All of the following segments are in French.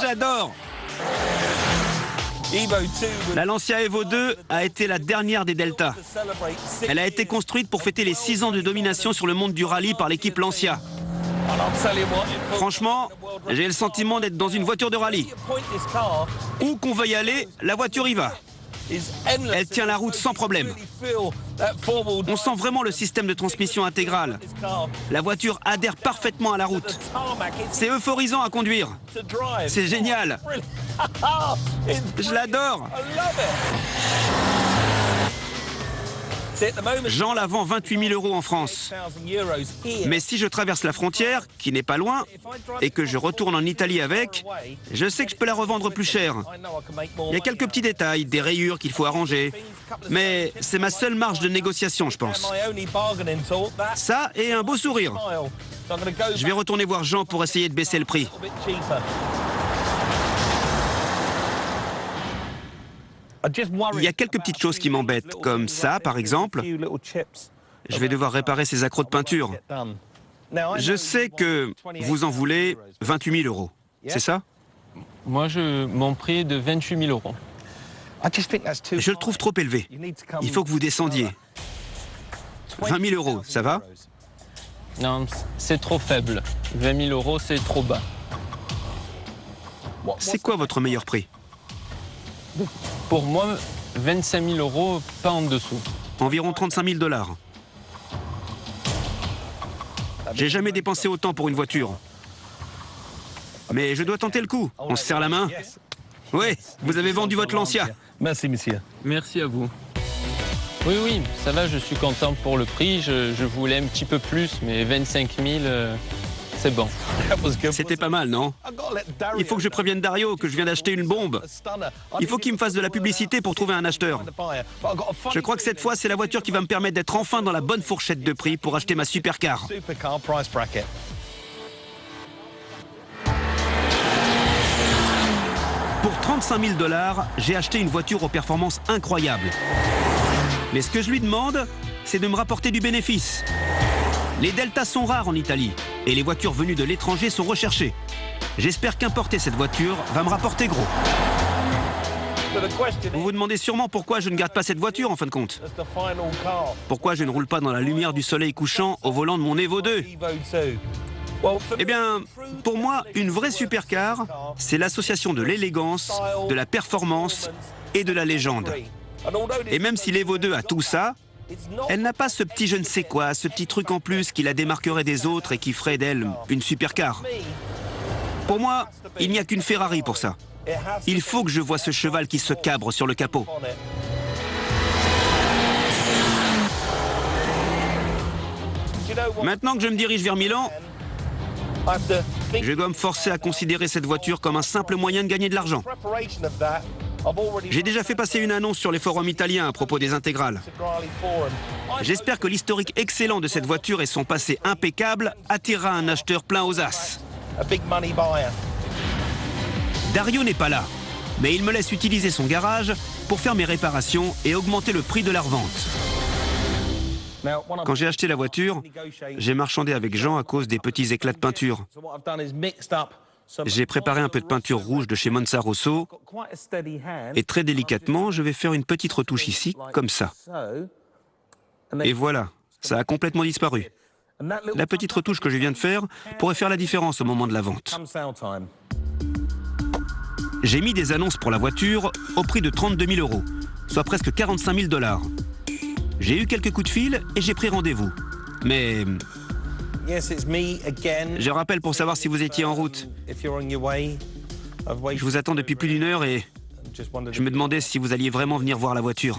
J'adore. La Lancia Evo 2 a été la dernière des Delta. Elle a été construite pour fêter les 6 ans de domination sur le monde du rallye par l'équipe Lancia. Franchement, j'ai le sentiment d'être dans une voiture de rallye. Où qu'on veuille aller, la voiture y va. Elle tient la route sans problème. On sent vraiment le système de transmission intégrale. La voiture adhère parfaitement à la route. C'est euphorisant à conduire. C'est génial. Je l'adore. Jean la vend 28 000 € en France. Mais si je traverse la frontière, qui n'est pas loin, et que je retourne en Italie avec, je sais que je peux la revendre plus cher. Il y a quelques petits détails, des rayures qu'il faut arranger. Mais c'est ma seule marge de négociation, je pense. Ça et un beau sourire. Je vais retourner voir Jean pour essayer de baisser le prix. Il y a quelques petites choses qui m'embêtent, comme ça, par exemple. Je vais devoir réparer ces accros de peinture. Je sais que vous en voulez 28 000 €, c'est ça? Moi, mon prix est de 28 000 €. Je le trouve trop élevé. Il faut que vous descendiez. 20 000 €, ça va? Non, c'est trop faible. 20 000 €, c'est trop bas. C'est quoi votre meilleur prix? Pour moi, 25 000 €, pas en dessous. Environ 35 000 $. J'ai jamais dépensé autant pour une voiture. Mais je dois tenter le coup. On se serre la main? Oui, vous avez vendu votre Lancia. Merci, monsieur. Merci à vous. Oui, ça va, je suis content pour le prix. Je voulais un petit peu plus, mais 25 000, c'est bon. C'était pas mal, non? Il faut que je prévienne Dario que je viens d'acheter une bombe. Il faut qu'il me fasse de la publicité pour trouver un acheteur. Je crois que cette fois, c'est la voiture qui va me permettre d'être enfin dans la bonne fourchette de prix pour acheter ma supercar. Pour 35 000 $, j'ai acheté une voiture aux performances incroyables. Mais ce que je lui demande, c'est de me rapporter du bénéfice. Les Delta sont rares en Italie et les voitures venues de l'étranger sont recherchées. J'espère qu'importer cette voiture va me rapporter gros. Vous vous demandez sûrement pourquoi je ne garde pas cette voiture en fin de compte. Pourquoi je ne roule pas dans la lumière du soleil couchant au volant de mon Evo 2. Eh bien, pour moi, une vraie supercar, c'est l'association de l'élégance, de la performance et de la légende. Et même si l'Evo 2 a tout ça, elle n'a pas ce petit je ne sais quoi, ce petit truc en plus qui la démarquerait des autres et qui ferait d'elle une supercar. Pour moi, il n'y a qu'une Ferrari pour ça. Il faut que je voie ce cheval qui se cabre sur le capot. Maintenant que je me dirige vers Milan, je dois me forcer à considérer cette voiture comme un simple moyen de gagner de l'argent. J'ai déjà fait passer une annonce sur les forums italiens à propos des intégrales. J'espère que l'historique excellent de cette voiture et son passé impeccable attirera un acheteur plein aux as. Dario n'est pas là, mais il me laisse utiliser son garage pour faire mes réparations et augmenter le prix de la revente. Quand j'ai acheté la voiture, j'ai marchandé avec Jean à cause des petits éclats de peinture. J'ai préparé un peu de peinture rouge de chez Monza Rosso et très délicatement, je vais faire une petite retouche ici, comme ça. Et voilà, ça a complètement disparu. La petite retouche que je viens de faire pourrait faire la différence au moment de la vente. J'ai mis des annonces pour la voiture au prix de 32 000 €, soit presque 45 000 $. J'ai eu quelques coups de fil et j'ai pris rendez-vous. Mais je rappelle pour savoir si vous étiez en route. Je vous attends depuis plus d'1 heure et je me demandais si vous alliez vraiment venir voir la voiture.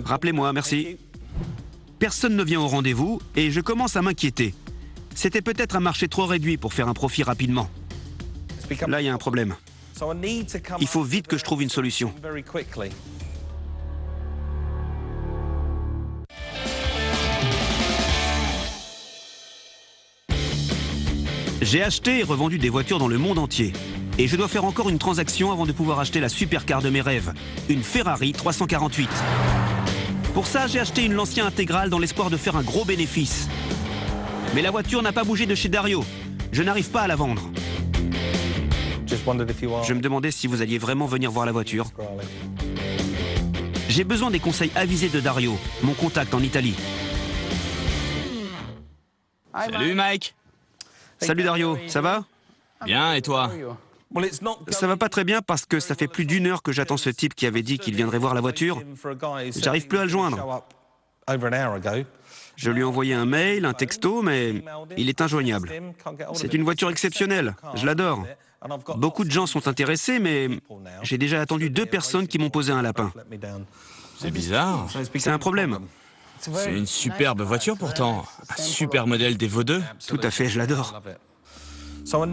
Rappelez-moi, merci. Personne ne vient au rendez-vous et je commence à m'inquiéter. C'était peut-être un marché trop réduit pour faire un profit rapidement. Là, il y a un problème. Il faut vite que je trouve une solution. J'ai acheté et revendu des voitures dans le monde entier. Et je dois faire encore une transaction avant de pouvoir acheter la supercar de mes rêves, une Ferrari 348. Pour ça, j'ai acheté une Lancia intégrale dans l'espoir de faire un gros bénéfice. Mais la voiture n'a pas bougé de chez Dario. Je n'arrive pas à la vendre. Je me demandais si vous alliez vraiment venir voir la voiture. J'ai besoin des conseils avisés de Dario, mon contact en Italie. Salut Mike. Salut Dario, ça va? Bien, et toi? Ça va pas très bien parce que ça fait plus d'1 heure que j'attends ce type qui avait dit qu'il viendrait voir la voiture. J'arrive plus à le joindre. Je lui ai envoyé un mail, un texto, mais il est injoignable. C'est une voiture exceptionnelle, je l'adore. Beaucoup de gens sont intéressés, mais j'ai déjà attendu 2 personnes qui m'ont posé un lapin. C'est bizarre. C'est un problème. C'est une superbe voiture pourtant. Un super modèle d'Evo 2. Tout à fait, je l'adore.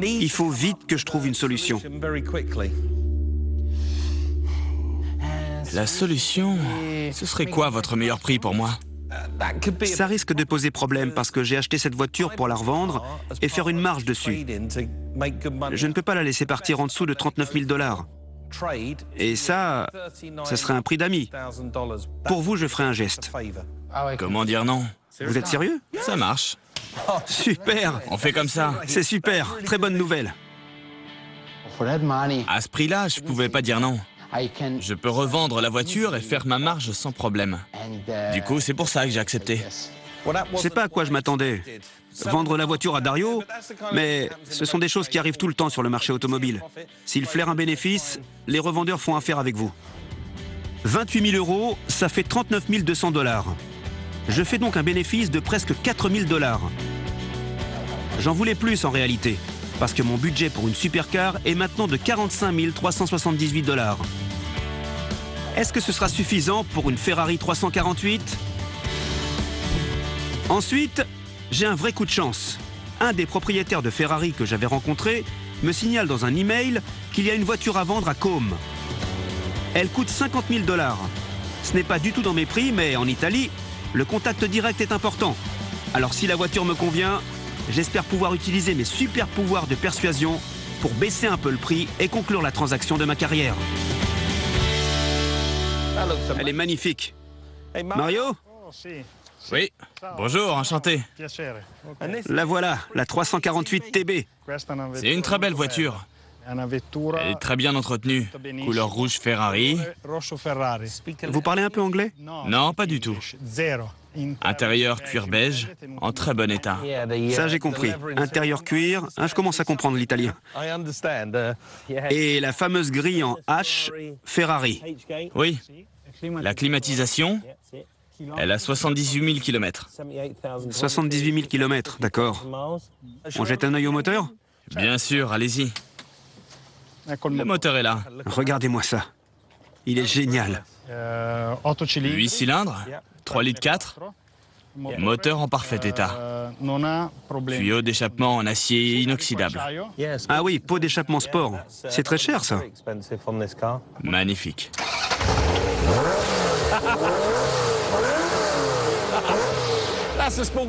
Il faut vite que je trouve une solution. La solution, ce serait quoi votre meilleur prix pour moi? Ça risque de poser problème parce que j'ai acheté cette voiture pour la revendre et faire une marge dessus. Je ne peux pas la laisser partir en dessous de 39 000 $. Et ça serait un prix d'amis. Pour vous, je ferai un geste. Comment dire non? Vous êtes sérieux? Ça marche. Super! On fait comme ça. C'est super, très bonne nouvelle. À ce prix-là, je pouvais pas dire non. Je peux revendre la voiture et faire ma marge sans problème. Du coup, c'est pour ça que j'ai accepté. C'est pas à quoi je m'attendais. Vendre la voiture à Dario, mais ce sont des choses qui arrivent tout le temps sur le marché automobile. S'il flaire un bénéfice, les revendeurs font affaire avec vous. 28 000 €, ça fait 39 200 $. Je fais donc un bénéfice de presque 4 000 $. J'en voulais plus en réalité, parce que mon budget pour une supercar est maintenant de 45 378 $. Est-ce que ce sera suffisant pour une Ferrari 348 ? Ensuite, j'ai un vrai coup de chance. Un des propriétaires de Ferrari que j'avais rencontré me signale dans un email qu'il y a une voiture à vendre à Côme. Elle coûte 50 000 $. Ce n'est pas du tout dans mes prix, mais en Italie, le contact direct est important. Alors si la voiture me convient, j'espère pouvoir utiliser mes super pouvoirs de persuasion pour baisser un peu le prix et conclure la transaction de ma carrière. Elle est magnifique. Mario ? Oui. Bonjour, enchanté. La voilà, la 348 TB. C'est une très belle voiture. Elle est très bien entretenue. Couleur rouge Ferrari. Vous parlez un peu anglais ? Non, pas du tout. Intérieur cuir beige, en très bon état. Ça, j'ai compris. Intérieur cuir, je commence à comprendre l'italien. Et la fameuse grille en H, Ferrari. Oui. La climatisation, elle a 78 000 km. 78 000 km, d'accord. On jette un œil au moteur ? Bien sûr, allez-y. Le moteur est là. Regardez-moi ça. Il est génial. 8 cylindres, 3 litres 4, moteur en parfait état. Tuyau d'échappement en acier inoxydable. Ah oui, pot d'échappement sport. C'est très cher, ça. Magnifique.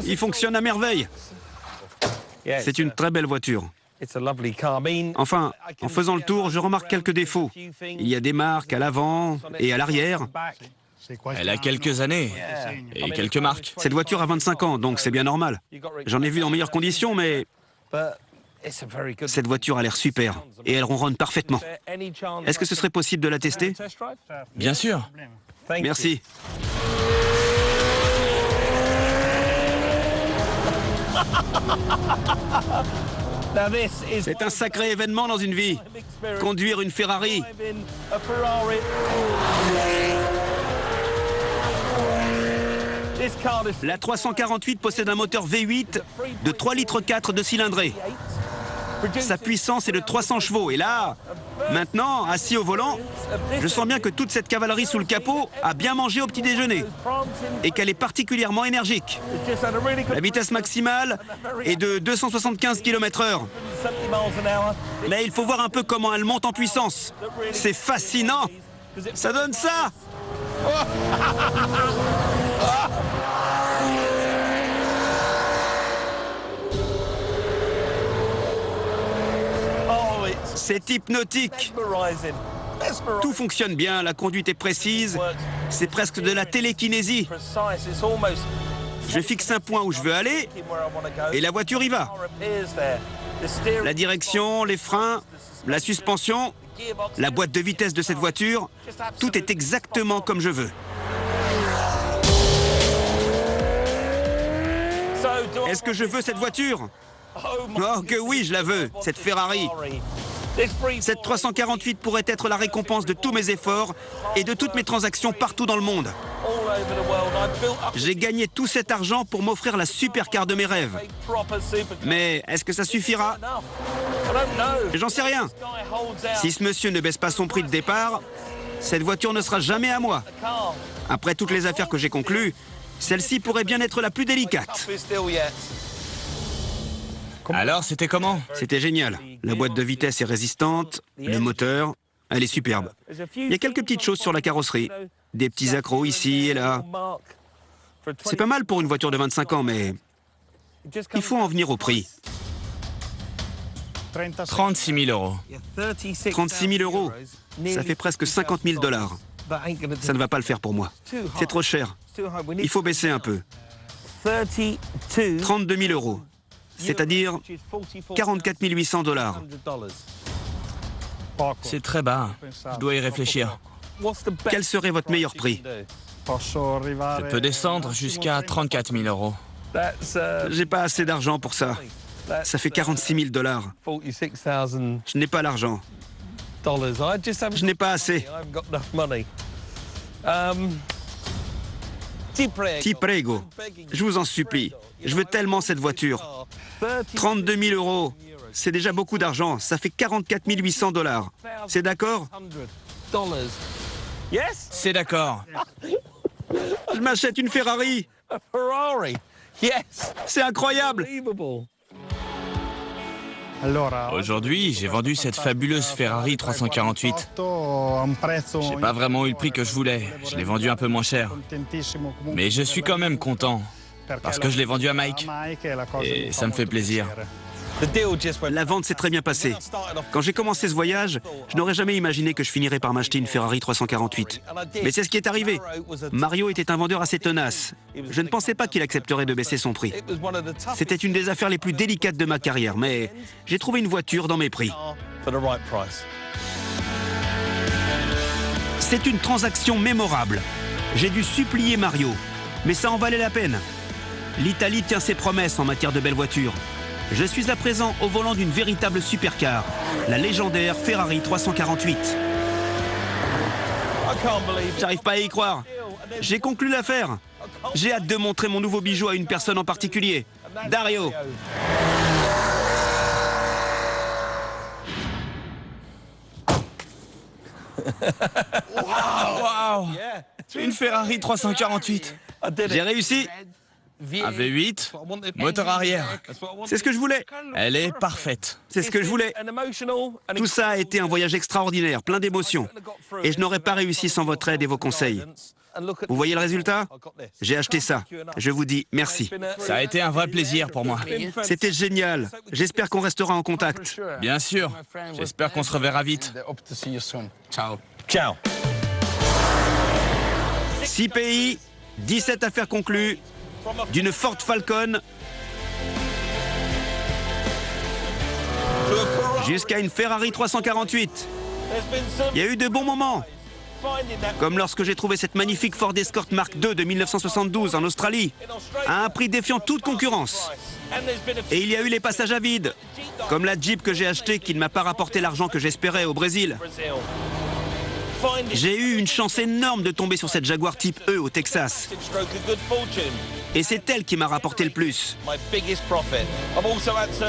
Il fonctionne à merveille. C'est une très belle voiture. Enfin, en faisant le tour, je remarque quelques défauts. Il y a des marques à l'avant et à l'arrière. Elle a quelques années et quelques marques. Cette voiture a 25 ans, donc c'est bien normal. J'en ai vu en meilleures conditions, mais cette voiture a l'air super et elle ronronne parfaitement. Est-ce que ce serait possible de la tester ? Bien sûr. Merci. C'est un sacré événement dans une vie. Conduire une Ferrari. La 348 possède un moteur V8 de 3 litres 4 de cylindrée. Sa puissance est de 300 chevaux. Et là, maintenant, assis au volant, je sens bien que toute cette cavalerie sous le capot a bien mangé au petit déjeuner et qu'elle est particulièrement énergique. La vitesse maximale est de 275 km/h. Mais il faut voir un peu comment elle monte en puissance. C'est fascinant. Ça donne ça. C'est hypnotique. Tout fonctionne bien, la conduite est précise. C'est presque de la télékinésie. Je fixe un point où je veux aller et la voiture y va. La direction, les freins, la suspension, la boîte de vitesse de cette voiture, tout est exactement comme je veux. Est-ce que je veux cette voiture? Oh que oui, je la veux, cette Ferrari. Cette 348 pourrait être la récompense de tous mes efforts et de toutes mes transactions partout dans le monde. J'ai gagné tout cet argent pour m'offrir la supercar de mes rêves. Mais est-ce que ça suffira? J'en sais rien. Si ce monsieur ne baisse pas son prix de départ, cette voiture ne sera jamais à moi. Après toutes les affaires que j'ai conclues, celle-ci pourrait bien être la plus délicate. Alors, c'était comment? C'était génial. La boîte de vitesse est résistante, le moteur, elle est superbe. Il y a quelques petites choses sur la carrosserie. Des petits accros ici et là. C'est pas mal pour une voiture de 25 ans, mais il faut en venir au prix. 36 000 euros. 36 000 euros, ça fait presque 50 000 $. Ça ne va pas le faire pour moi. C'est trop cher. Il faut baisser un peu. 32 000 euros, c'est-à-dire 44 800 $. C'est très bas. Je dois y réfléchir. Quel serait votre meilleur prix? Je peux descendre jusqu'à 34 000 euros. J'ai pas assez d'argent pour ça. Ça fait 46 000 $. Je n'ai pas l'argent. Je n'ai pas assez. Ti prego, je vous en supplie. Je veux tellement cette voiture. 32 000 euros, c'est déjà beaucoup d'argent. Ça fait 44 800 $. C'est d'accord? C'est d'accord. Je m'achète une Ferrari. C'est incroyable. Aujourd'hui, j'ai vendu cette fabuleuse Ferrari 348. J'ai pas vraiment eu le prix que je voulais. Je l'ai vendu un peu moins cher. Mais je suis quand même content. Parce que je l'ai vendu à Mike. Et ça me fait plaisir. La vente s'est très bien passée. Quand j'ai commencé ce voyage, je n'aurais jamais imaginé que je finirais par m'acheter une Ferrari 348. Mais c'est ce qui est arrivé. Mario était un vendeur assez tenace. Je ne pensais pas qu'il accepterait de baisser son prix. C'était une des affaires les plus délicates de ma carrière, mais j'ai trouvé une voiture dans mes prix. C'est une transaction mémorable. J'ai dû supplier Mario, mais ça en valait la peine. L'Italie tient ses promesses en matière de belles voitures. Je suis à présent au volant d'une véritable supercar, la légendaire Ferrari 348. J'arrive pas à y croire. J'ai conclu l'affaire. J'ai hâte de montrer mon nouveau bijou à une personne en particulier, Dario. Wow! Une Ferrari 348. J'ai réussi. Un V8, moteur arrière. C'est ce que je voulais. Elle est parfaite. C'est ce que je voulais. Tout ça a été un voyage extraordinaire, plein d'émotions. Et je n'aurais pas réussi sans votre aide et vos conseils. Vous voyez le résultat? J'ai acheté ça. Je vous dis merci. Ça a été un vrai plaisir pour moi. C'était génial. J'espère qu'on restera en contact. Bien sûr. J'espère qu'on se reverra vite. Ciao. 6 pays, 17 affaires conclues, d'une Ford Falcon jusqu'à une Ferrari 348. Il y a eu de bons moments, comme lorsque j'ai trouvé cette magnifique Ford Escort Mark II de 1972 en Australie, à un prix défiant toute concurrence. Et il y a eu les passages à vide, comme la Jeep que j'ai achetée qui ne m'a pas rapporté l'argent que j'espérais au Brésil. J'ai eu une chance énorme de tomber sur cette Jaguar Type E au Texas. Et c'est elle qui m'a rapporté le plus.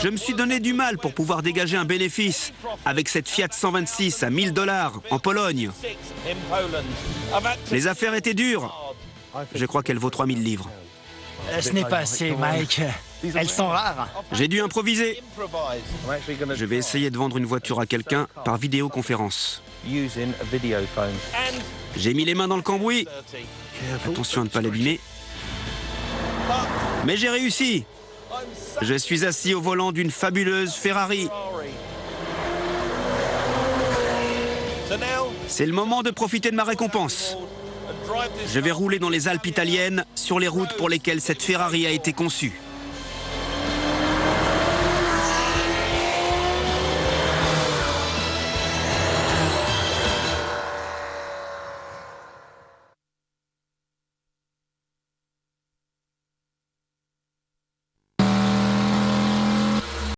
Je me suis donné du mal pour pouvoir dégager un bénéfice avec cette Fiat 126 à 1 000 $ en Pologne. Les affaires étaient dures. Je crois qu'elle vaut 3 000 livres. Ce n'est pas assez, Mike. Elles sont rares. J'ai dû improviser. Je vais essayer de vendre une voiture à quelqu'un par vidéoconférence. J'ai mis les mains dans le cambouis. Attention à ne pas l'abîmer. Mais j'ai réussi. Je suis assis au volant d'une fabuleuse Ferrari. C'est le moment de profiter de ma récompense. Je vais rouler dans les Alpes italiennes, sur les routes pour lesquelles cette Ferrari a été conçue.